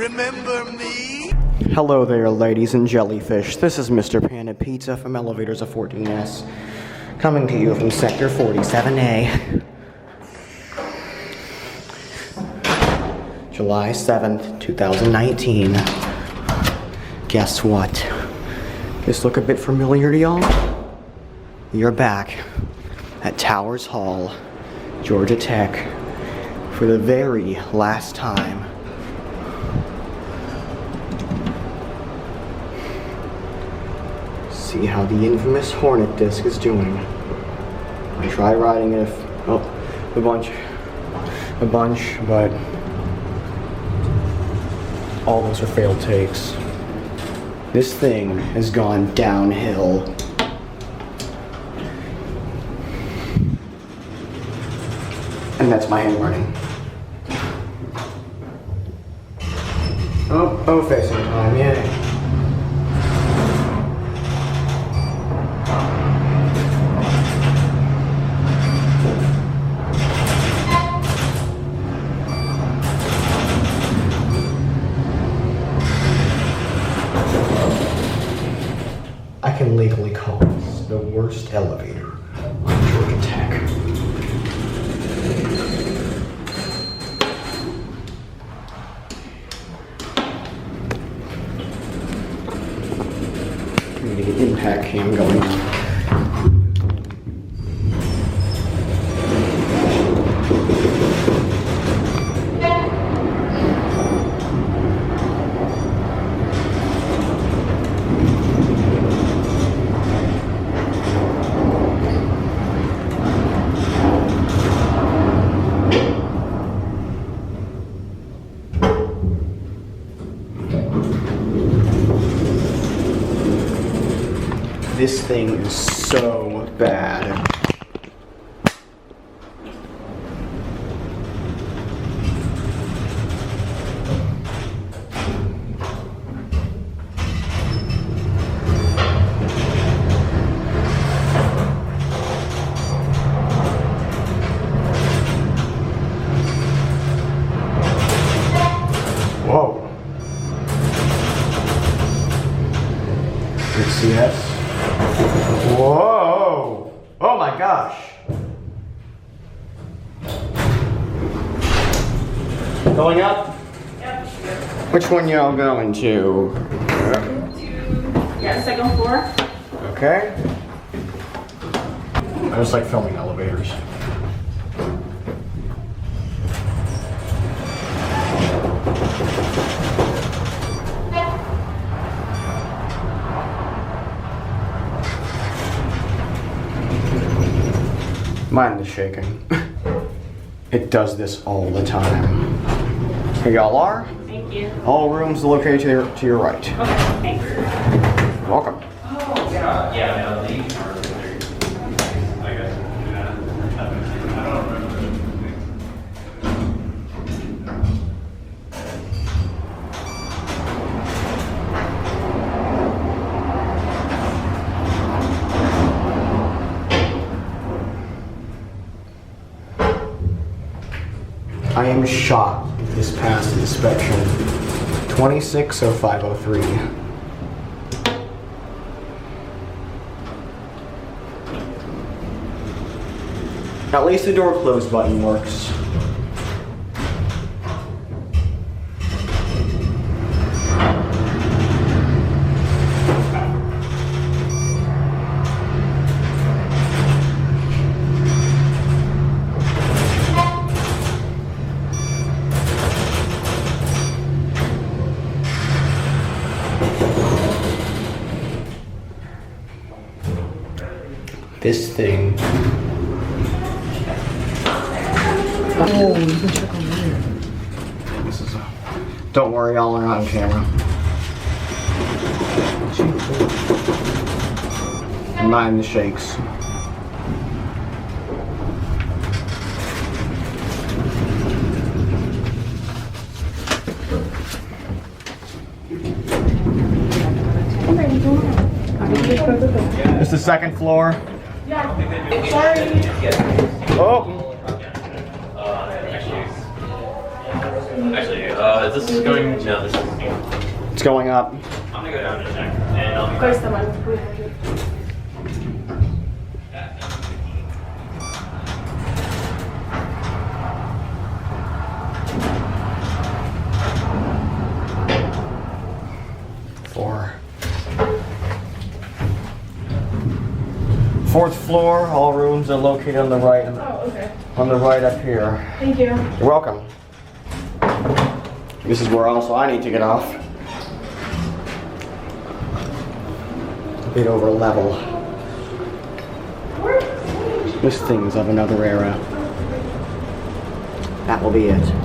Remember me? Hello there, ladies and jellyfish. This is Mr. Panda Pizza from Elevators of 14S, coming to you from Sector 47A. July 7th, 2019. Guess what? This look a bit familiar to y'all? You're back at Towers Hall, Georgia Tech, for the very last time. See how the infamous Hornet disc is doing. I tried riding it a bunch, but all those are failed takes. This thing has gone downhill. And that's my handwriting. Oh, facing time, yay. I can legally call this the worst elevator on Georgia Tech. We need an impact cam going on. This thing is so bad. Whoa. CS. Whoa! Oh my gosh! Going up? Yep. Which one y'all going to? Yeah, second floor. Okay. I just like filming elevators. Mine is shaking. It does this all the time. Here y'all are. Thank you. All rooms located to your right. Okay, thanks. You're welcome. Oh, Yeah, no, these are I guess. I don't remember. I am shocked this passed inspection. 260503. At least the door close button works. This thing. Oh, you can check on there. This is don't worry, y'all are not on camera. Mind the shakes. It's the second floor. sorry. Oh! Actually, this is going. No, this is. It's going up. I'm gonna go down and check, and I'll be back. Questo mal. Fourth floor, all rooms are located on the right. Oh, okay. On the right up here. Thank you. You're welcome. This is where also I need to get off. A bit over level. This thing's of another era. That will be it.